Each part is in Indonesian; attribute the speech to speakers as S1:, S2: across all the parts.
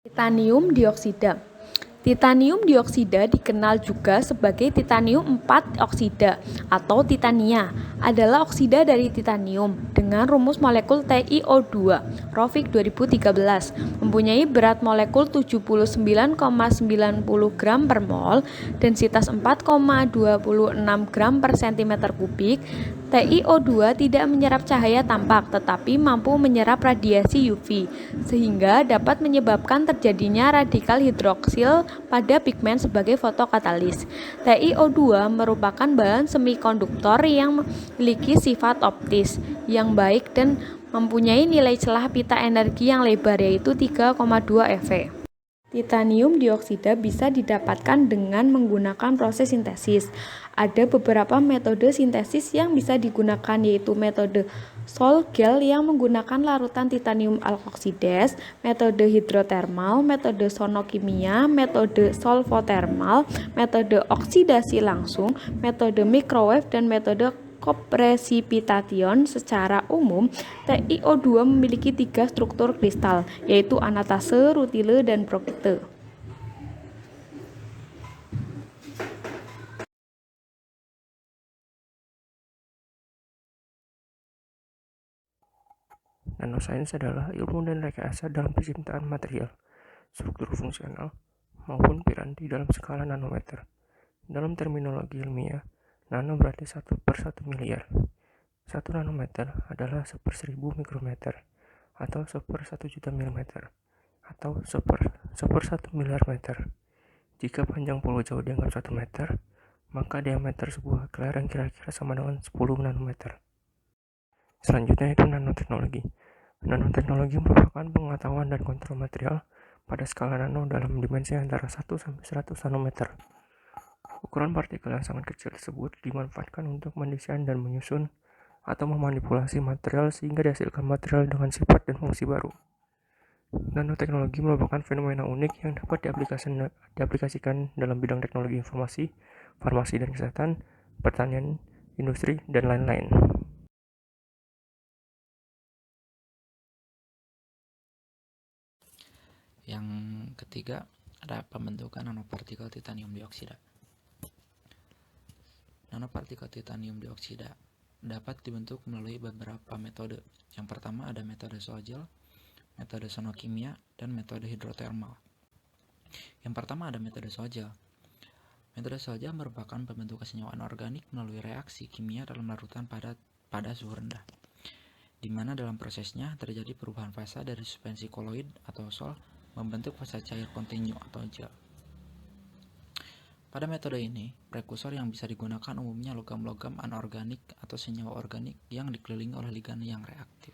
S1: Titanium dioksida. Titanium dioksida dikenal juga sebagai titanium 4 oksida atau titania, adalah oksida dari titanium dengan rumus molekul TiO2, Rovic 2013, mempunyai berat molekul 79,90 gram per mol, densitas 4,26 gram per cm kubik. TiO2 tidak menyerap cahaya tampak tetapi mampu menyerap radiasi UV, sehingga dapat menyebabkan terjadinya radikal hidroksil pada pigmen sebagai fotokatalis. TiO2 merupakan bahan semikonduktor yang memiliki sifat optis yang baik dan mempunyai nilai celah pita energi yang lebar yaitu 3,2 eV. Titanium dioksida bisa didapatkan dengan menggunakan proses sintesis. Ada beberapa metode sintesis yang bisa digunakan yaitu metode Sol-Gel yang menggunakan larutan titanium alkoksides, metode hidrotermal, metode sonokimia, metode solvotermal, metode oksidasi langsung, metode microwave, dan metode kopresipitation. Secara umum, TiO2 memiliki 3 struktur kristal, yaitu anatase, rutile, dan brokite.
S2: Nanosains adalah ilmu dan rekayasa dalam penciptaan material, struktur fungsional, maupun piranti dalam skala nanometer. Dalam terminologi ilmiah, nano berarti 1/1 miliar. 1 nanometer adalah 1/1000 mikrometer, atau 1/1 juta milimeter, atau 1/1 miliar meter. Jika panjang pulau jauh dianggap 1 meter, maka diameter sebuah kelereng kira-kira sama dengan 10 nanometer. Selanjutnya itu nanoteknologi. Nanoteknologi merupakan pengetahuan dan kontrol material pada skala nano dalam dimensi antara 1 sampai 100 nanometer. Ukuran partikel yang sangat kecil tersebut dimanfaatkan untuk mendesain dan menyusun atau memanipulasi material sehingga dihasilkan material dengan sifat dan fungsi baru. Nanoteknologi merupakan fenomena unik yang dapat diaplikasikan dalam bidang teknologi informasi, farmasi dan kesehatan, pertanian, industri, dan lain-lain.
S3: Yang ketiga, ada pembentukan nanopartikel titanium dioksida. Nanopartikel titanium dioksida dapat dibentuk melalui beberapa metode. Yang pertama ada metode Sol-Gel, metode sonokimia, dan metode hidrotermal. Yang pertama ada metode Sol-Gel. Metode Sol-Gel merupakan pembentukan senyawa anorganik melalui reaksi kimia dalam larutan pada suhu rendah, di mana dalam prosesnya terjadi perubahan fasa dari suspensi koloid atau sol membentuk fasa cair kontinu atau gel. Pada metode ini, prekursor yang bisa digunakan umumnya logam-logam anorganik atau senyawa organik yang dikelilingi oleh ligan yang reaktif.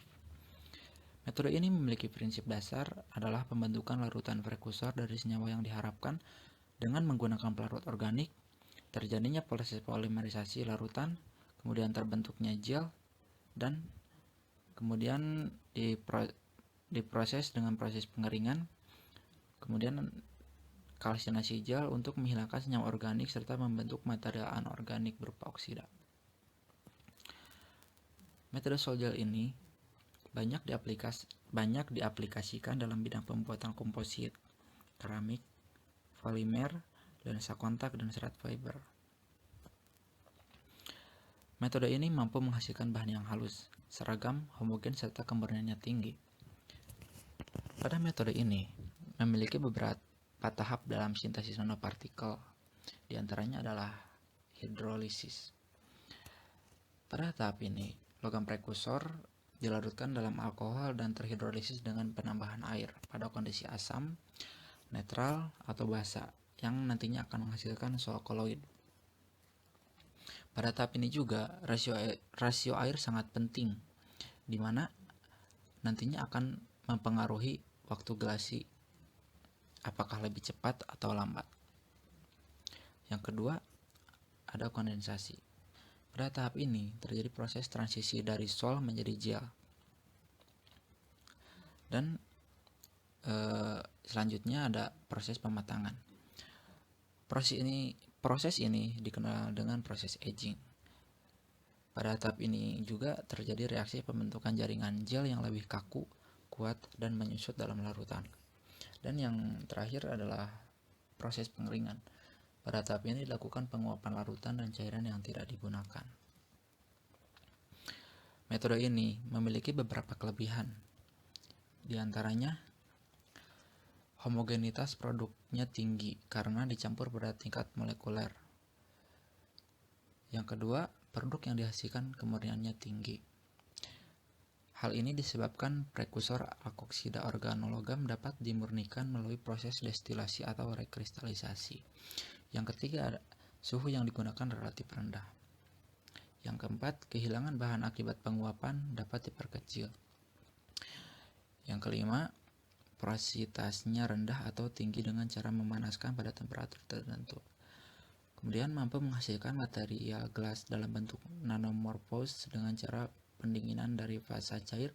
S3: Metode ini memiliki prinsip dasar adalah pembentukan larutan prekursor dari senyawa yang diharapkan dengan menggunakan pelarut organik, terjadinya proses polimerisasi larutan, kemudian terbentuknya gel, dan kemudian diproses dengan proses pengeringan, kemudian kalsinasi gel untuk menghilangkan senyawa organik serta membentuk material anorganik berupa oksida. Metode Sol-Gel ini banyak diaplikasikan dalam bidang pembuatan komposit, keramik, polimer, lensa kontak, dan serat fiber. Metode ini mampu menghasilkan bahan yang halus, seragam, homogen, serta kemurniannya tinggi. Pada metode ini memiliki beberapa tahap dalam sintesis nanopartikel. Di antaranya adalah hidrolisis. Pada tahap ini, logam prekursor dilarutkan dalam alkohol dan terhidrolisis dengan penambahan air pada kondisi asam, netral, atau basa yang nantinya akan menghasilkan sol koloid. Pada tahap ini juga rasio air sangat penting, di mana nantinya akan mempengaruhi waktu gelasi, apakah lebih cepat atau lambat. Yang kedua, ada kondensasi. Pada tahap ini terjadi proses transisi dari sol menjadi gel. Dan selanjutnya ada proses pematangan. Proses ini dikenal dengan proses aging. Pada tahap ini juga terjadi reaksi pembentukan jaringan gel yang lebih kaku, kuat, dan menyusut dalam larutan. Dan yang terakhir adalah proses pengeringan. Pada tahap ini dilakukan penguapan larutan dan cairan yang tidak digunakan. Metode ini memiliki beberapa kelebihan. Di antaranya, homogenitas produknya tinggi karena dicampur pada tingkat molekuler. Yang kedua, produk yang dihasilkan kemurniannya tinggi. Hal ini disebabkan prekursor alkoksida organologam dapat dimurnikan melalui proses destilasi atau rekristalisasi. Yang ketiga, suhu yang digunakan relatif rendah. Yang keempat, kehilangan bahan akibat penguapan dapat diperkecil. Yang kelima, porositasnya rendah atau tinggi dengan cara memanaskan pada temperatur tertentu. Kemudian mampu menghasilkan material gelas dalam bentuk nanomorphose dengan cara pendinginan dari fasa cair.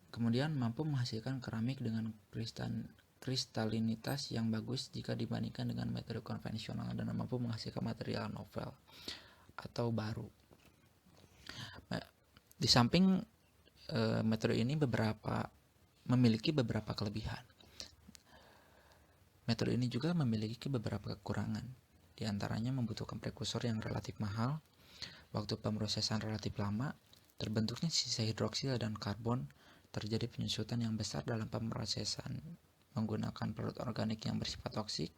S3: Kemudian mampu menghasilkan keramik dengan kristalinitas yang bagus jika dibandingkan dengan metode konvensional dan mampu menghasilkan material novel atau baru. Di samping metode ini memiliki beberapa kelebihan. Metode ini juga memiliki beberapa kekurangan. Di antaranya membutuhkan prekursor yang relatif mahal, waktu pemrosesan relatif lama, terbentuknya sisa hidroksil dan karbon, terjadi penyusutan yang besar dalam pemrosesan menggunakan produk organik yang bersifat toksik,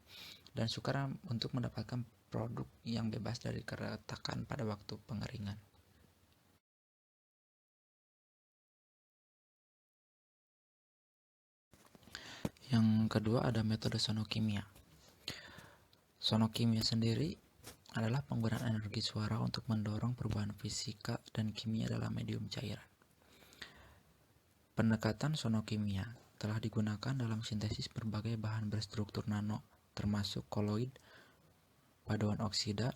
S3: dan sukar untuk mendapatkan produk yang bebas dari keretakan pada waktu pengeringan. Yang kedua ada metode sonokimia. Sonokimia sendiri adalah penggunaan energi suara untuk mendorong perubahan fisika dan kimia dalam medium cairan. Pendekatan sonokimia telah digunakan dalam sintesis berbagai bahan berstruktur nano, termasuk koloid, paduan oksida,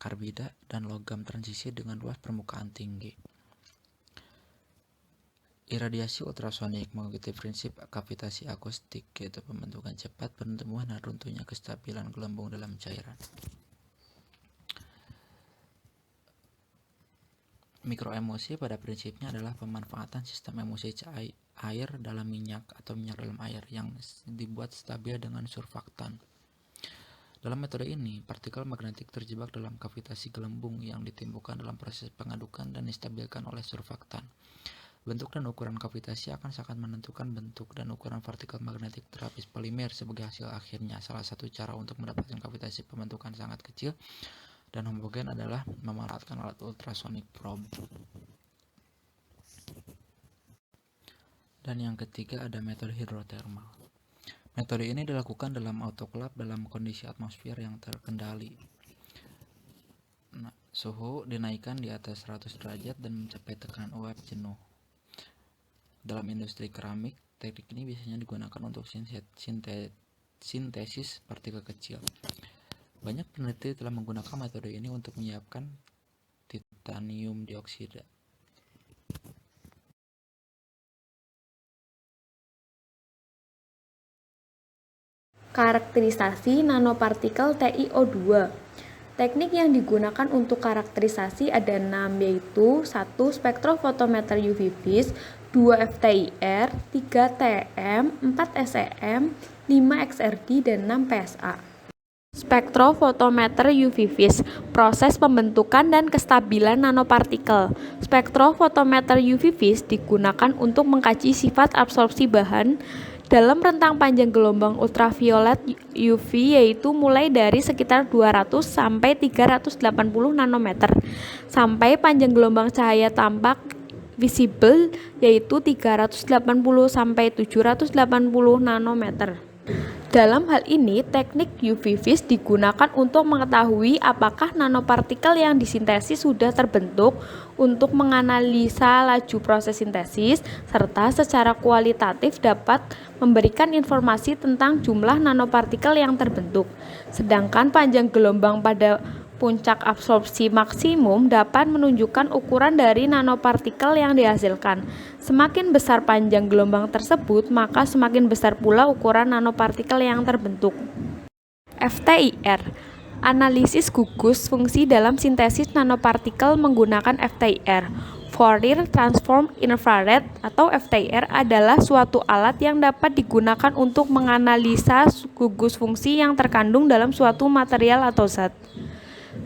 S3: karbida, dan logam transisi dengan luas permukaan tinggi. Iradiasi ultrasonik mengikuti prinsip kavitasi akustik, yaitu pembentukan cepat, penumbuhan dan runtuhnya kestabilan gelembung dalam cairan. Mikroemulsi pada prinsipnya adalah pemanfaatan sistem emulsi air dalam minyak atau minyak dalam air yang dibuat stabil dengan surfaktan. Dalam metode ini, partikel magnetik terjebak dalam kavitasi gelembung yang ditimbulkan dalam proses pengadukan dan distabilkan oleh surfaktan. Bentuk dan ukuran kavitasi akan sangat menentukan bentuk dan ukuran partikel magnetik terapis polimer sebagai hasil akhirnya. Salah satu cara untuk mendapatkan kavitasi pembentukan sangat kecil dan homogen adalah memanfaatkan alat ultrasonic probe. Dan yang ketiga ada metode hidrotermal. Metode ini dilakukan dalam autoklaf dalam kondisi atmosfer yang terkendali. Suhu dinaikkan di atas 100 derajat dan mencapai tekanan uap jenuh. Dalam industri keramik, teknik ini biasanya digunakan untuk sintesis partikel kecil. Banyak peneliti telah menggunakan metode ini untuk menyiapkan titanium dioksida.
S1: Karakterisasi nanopartikel TiO2. Teknik yang digunakan untuk karakterisasi ada 6, yaitu 1. Spektrofotometer UV vis, 2 FTIR, 3 TEM, 4 SEM, 5 XRD, dan 6 PSA. Spektrofotometer UV vis, proses pembentukan dan kestabilan nanopartikel. Spektrofotometer UV vis digunakan untuk mengkaji sifat absorpsi bahan dalam rentang panjang gelombang ultraviolet UV, yaitu mulai dari sekitar 200 sampai 380 nanometer sampai panjang gelombang cahaya tampak visible, yaitu 380 sampai 780 nanometer. Dalam hal ini, teknik UV vis digunakan untuk mengetahui apakah nanopartikel yang disintesis sudah terbentuk, untuk menganalisa laju proses sintesis, serta secara kualitatif dapat memberikan informasi tentang jumlah nanopartikel yang terbentuk. Sedangkan panjang gelombang pada puncak absorpsi maksimum dapat menunjukkan ukuran dari nanopartikel yang dihasilkan. Semakin besar panjang gelombang tersebut, maka semakin besar pula ukuran nanopartikel yang terbentuk. FTIR, analisis gugus fungsi dalam sintesis nanopartikel menggunakan FTIR, Fourier Transform Infrared atau FTIR adalah suatu alat yang dapat digunakan untuk menganalisa gugus fungsi yang terkandung dalam suatu material atau zat.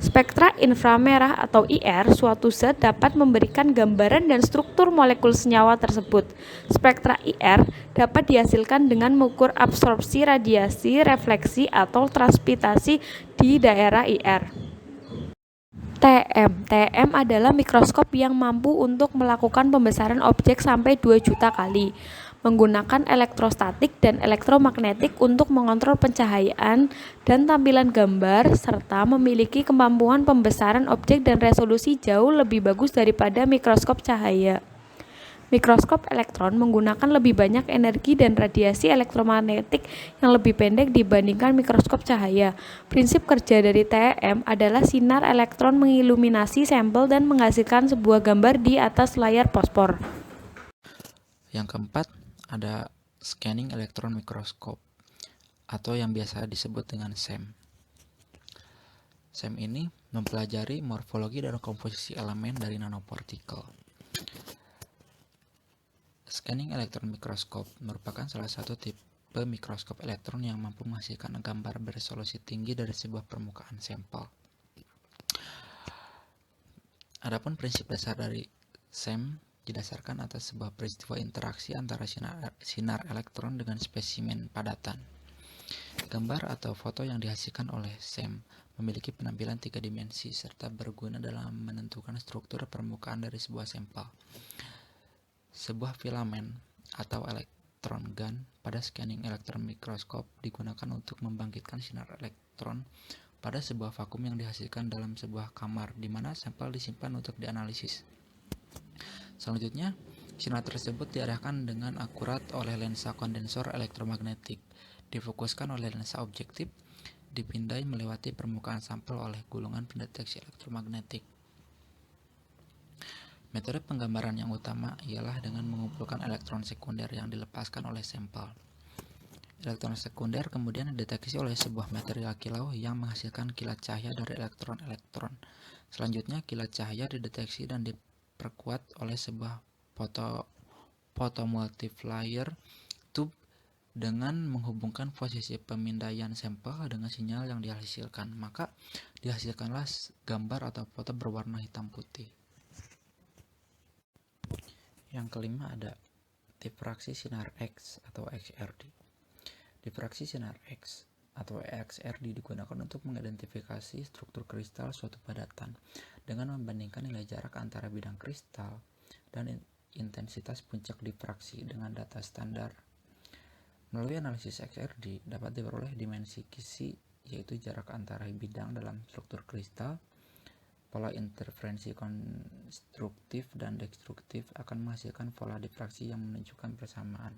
S1: Spektra inframerah atau IR suatu zat dapat memberikan gambaran dan struktur molekul senyawa tersebut. Spektra IR dapat dihasilkan dengan mengukur absorpsi radiasi, refleksi, atau transmitasi di daerah IR. TM adalah mikroskop yang mampu untuk melakukan pembesaran objek sampai 2 juta kali, menggunakan elektrostatik dan elektromagnetik untuk mengontrol pencahayaan dan tampilan gambar, serta memiliki kemampuan pembesaran objek dan resolusi jauh lebih bagus daripada mikroskop cahaya. Mikroskop elektron menggunakan lebih banyak energi dan radiasi elektromagnetik yang lebih pendek dibandingkan mikroskop cahaya. Prinsip kerja dari TEM adalah sinar elektron mengiluminasi sampel dan menghasilkan sebuah gambar di atas layar fosfor.
S3: Yang keempat, ada scanning electron microscope atau yang biasa disebut dengan SEM. SEM ini mempelajari morfologi dan komposisi elemen dari nanopartikel. Scanning electron microscope merupakan salah satu tipe mikroskop elektron yang mampu menghasilkan gambar beresolusi tinggi dari sebuah permukaan sampel. Adapun prinsip dasar dari SEM didasarkan atas sebuah peristiwa interaksi antara sinar elektron dengan spesimen padatan. Gambar atau foto yang dihasilkan oleh SEM memiliki penampilan 3 dimensi serta berguna dalam menentukan struktur permukaan dari sebuah sampel. Sebuah filamen atau elektron gun pada scanning electron microscope digunakan untuk membangkitkan sinar elektron pada sebuah vakum yang dihasilkan dalam sebuah kamar di mana sampel disimpan untuk dianalisis. Selanjutnya, sinar tersebut diarahkan dengan akurat oleh lensa kondensor elektromagnetik, difokuskan oleh lensa objektif, dipindai melewati permukaan sampel oleh gulungan pendeteksi elektromagnetik. Metode penggambaran yang utama ialah dengan mengumpulkan elektron sekunder yang dilepaskan oleh sampel. Elektron sekunder kemudian dideteksi oleh sebuah material kilau yang menghasilkan kilat cahaya dari elektron-elektron. Selanjutnya, kilat cahaya dideteksi dan diperkuat oleh sebuah photomultiplier tube dengan menghubungkan posisi pemindaian sampel dengan sinyal yang dihasilkan. Maka dihasilkanlah gambar atau foto berwarna hitam putih. Yang kelima ada difraksi sinar X atau XRD. Difraksi sinar X atau XRD digunakan untuk mengidentifikasi struktur kristal suatu padatan dengan membandingkan nilai jarak antara bidang kristal dan intensitas puncak difraksi dengan data standar. Melalui analisis XRD dapat diperoleh dimensi kisi, yaitu jarak antara bidang dalam struktur kristal. Pola interferensi konstruktif dan destruktif akan menghasilkan pola difraksi yang menunjukkan persamaan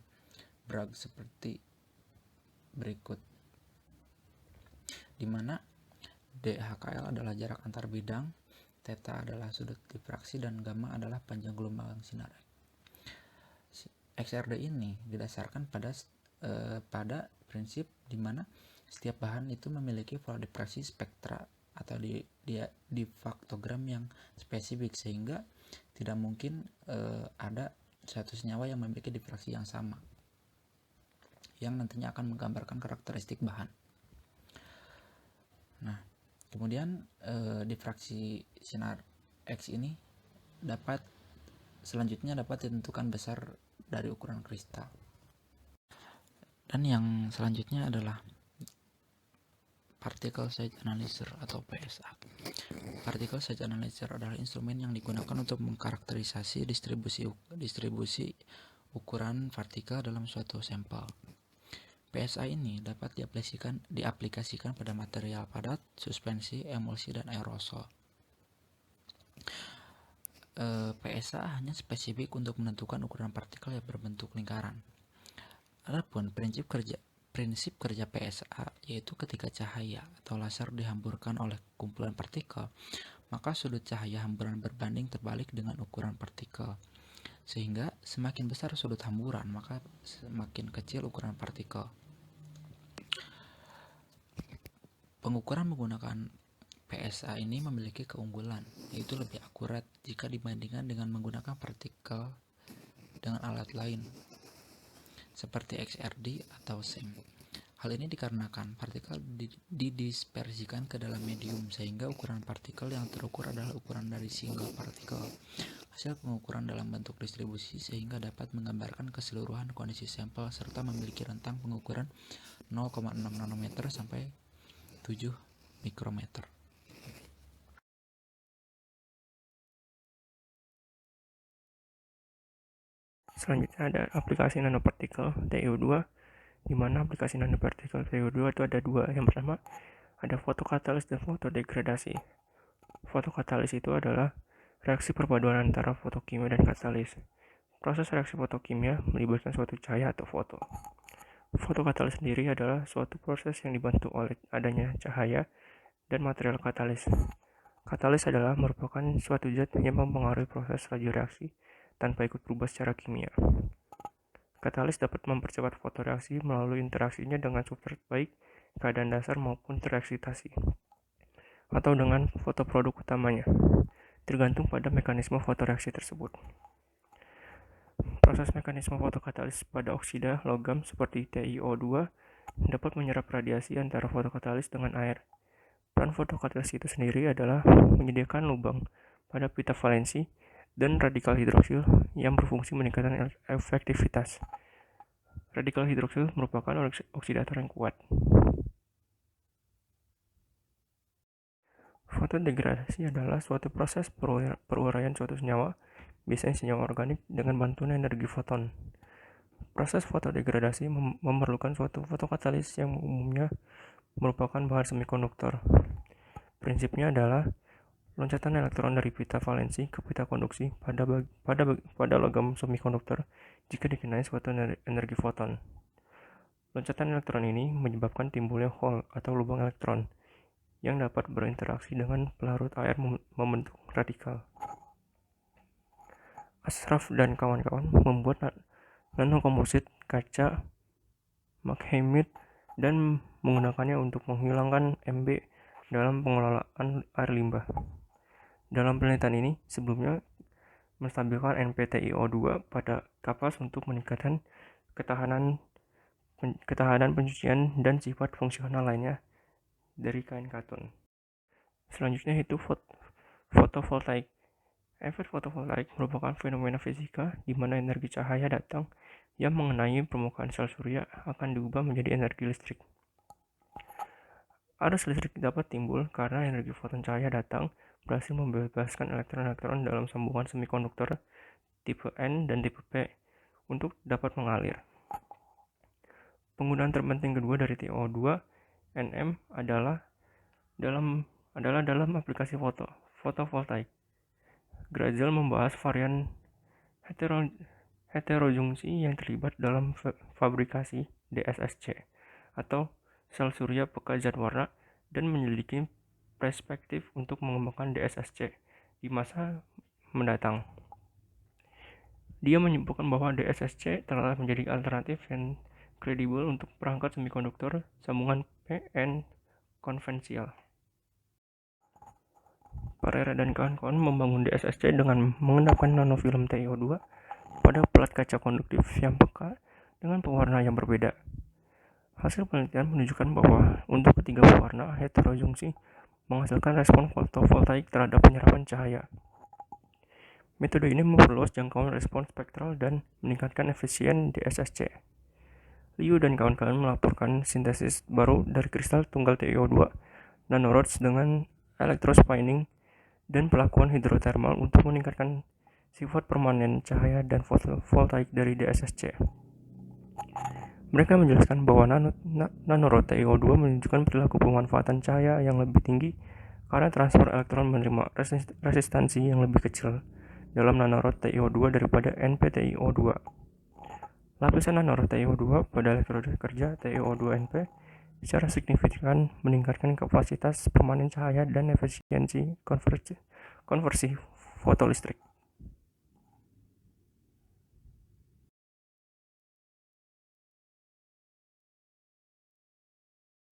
S3: Bragg seperti berikut, di mana DHKL adalah jarak antar bidang, theta adalah sudut difraksi, dan gamma adalah panjang gelombang sinar. XRD ini didasarkan pada prinsip di mana setiap bahan itu memiliki pola difraksi spektra atau di faktogram yang spesifik, sehingga tidak mungkin ada satu senyawa yang memiliki difraksi yang sama yang nantinya akan menggambarkan karakteristik bahan. Nah, kemudian difraksi sinar X ini selanjutnya dapat ditentukan besar dari ukuran kristal. Dan yang selanjutnya adalah Particle Size Analyzer atau PSA. Particle Size Analyzer adalah instrumen yang digunakan untuk mengkarakterisasi distribusi ukuran partikel dalam suatu sampel. PSA ini dapat diaplikasikan pada material padat, suspensi, emulsi, dan aerosol. PSA hanya spesifik untuk menentukan ukuran partikel yang berbentuk lingkaran. Adapun prinsip kerja PSA yaitu ketika cahaya atau laser dihamburkan oleh kumpulan partikel, maka sudut cahaya hamburan berbanding terbalik dengan ukuran partikel. Sehingga semakin besar sudut hamburan, maka semakin kecil ukuran partikel. Pengukuran menggunakan PSA ini memiliki keunggulan, yaitu lebih akurat jika dibandingkan dengan menggunakan partikel dengan alat lain, seperti XRD atau SEM. Hal ini dikarenakan partikel didispersikan ke dalam medium, sehingga ukuran partikel yang terukur adalah ukuran dari single partikel. Hasil pengukuran dalam bentuk distribusi sehingga dapat menggambarkan keseluruhan kondisi sampel serta memiliki rentang pengukuran 0,6 nanometer sampai 7 mikrometer.
S2: Selanjutnya ada aplikasi nanopartikel TiO2, di mana aplikasi nanopartikel TiO2 itu ada dua. Yang pertama ada fotokatalis dan fotodegradasi. Fotokatalis itu adalah reaksi perpaduan antara fotokimia dan katalis. Proses reaksi fotokimia melibatkan suatu cahaya atau foto. Fotokatalis sendiri adalah suatu proses yang dibantu oleh adanya cahaya dan material katalis. Katalis adalah merupakan suatu zat yang mempengaruhi proses laju reaksi tanpa ikut berubah secara kimia. Katalis dapat mempercepat fotoreaksi melalui interaksinya dengan substrat baik keadaan dasar maupun tereksitasi, atau dengan fotoproduk utamanya, tergantung pada mekanisme fotoreaksi tersebut. Proses mekanisme fotokatalis pada oksida logam seperti TiO2 dapat menyerap radiasi antara fotokatalis dengan air. Peran fotokatalis itu sendiri adalah menyediakan lubang pada pita valensi dan radikal hidroksil yang berfungsi meningkatkan efektivitas. Radikal hidroksil merupakan oksidator yang kuat. Fotodegradasi adalah suatu proses peruraian suatu senyawa, biasanya senyawa organik, dengan bantuan energi foton. Proses fotodegradasi memerlukan suatu fotokatalis yang umumnya merupakan bahan semikonduktor. Prinsipnya adalah loncatan elektron dari pita valensi ke pita konduksi pada logam semikonduktor jika dikenai suatu energi foton. Loncatan elektron ini menyebabkan timbulnya hole atau lubang elektron yang dapat berinteraksi dengan pelarut air membentuk radikal. Ashraf dan kawan-kawan membuat nanokomposit kaca Mach-Hemid dan menggunakannya untuk menghilangkan MB dalam pengelolaan air limbah. Dalam penelitian ini sebelumnya menstabilkan NPTiO2 pada kapas untuk meningkatkan ketahanan pencucian dan sifat fungsional lainnya dari kain katun. Selanjutnya itu fotovoltaik. Efek fotovoltaik merupakan fenomena fisika di mana energi cahaya datang yang mengenai permukaan sel surya akan diubah menjadi energi listrik. Arus listrik dapat timbul karena energi foton cahaya datang berhasil membebaskan elektron-elektron dalam sambungan semikonduktor tipe N dan tipe P untuk dapat mengalir. Penggunaan terpenting kedua dari TiO2 NM adalah dalam aplikasi fotovoltaik. Grazel membahas varian heterojungsi yang terlibat dalam fabrikasi DSSC atau sel surya peka zat warna dan menyelidiki perspektif untuk mengembangkan DSSC di masa mendatang. Dia menyebutkan bahwa DSSC telah menjadi alternatif yang kredibel untuk perangkat semikonduktor sambungan PN konvensional. Pereira dan kawan-kawan membangun DSSC dengan mengendapkan nanofilm TiO2 pada plat kaca konduktif yang peka dengan pewarna yang berbeda. Hasil penelitian menunjukkan bahwa untuk ketiga pewarna heterojungsi menghasilkan respon fotovoltaik terhadap penyerapan cahaya. Metode ini memperluas jangkauan respon spektral dan meningkatkan efisien DSSC. Liu dan kawan-kawan melaporkan sintesis baru dari kristal tunggal TiO2 nanorods dengan electrospinning dan pelakuan hidrotermal untuk meningkatkan sifat permanen cahaya dan fotovoltaik dari DSSC. Mereka menjelaskan bahwa nanorod TiO2 menunjukkan perilaku pemanfaatan cahaya yang lebih tinggi karena transfer elektron menerima resistansi yang lebih kecil dalam nanorod TiO2 daripada NPTiO2. Lapisan nanorod TiO2 pada elektroda kerja TiO2NP secara signifikan meningkatkan kapasitas permanen cahaya dan efisiensi konversi fotolistrik.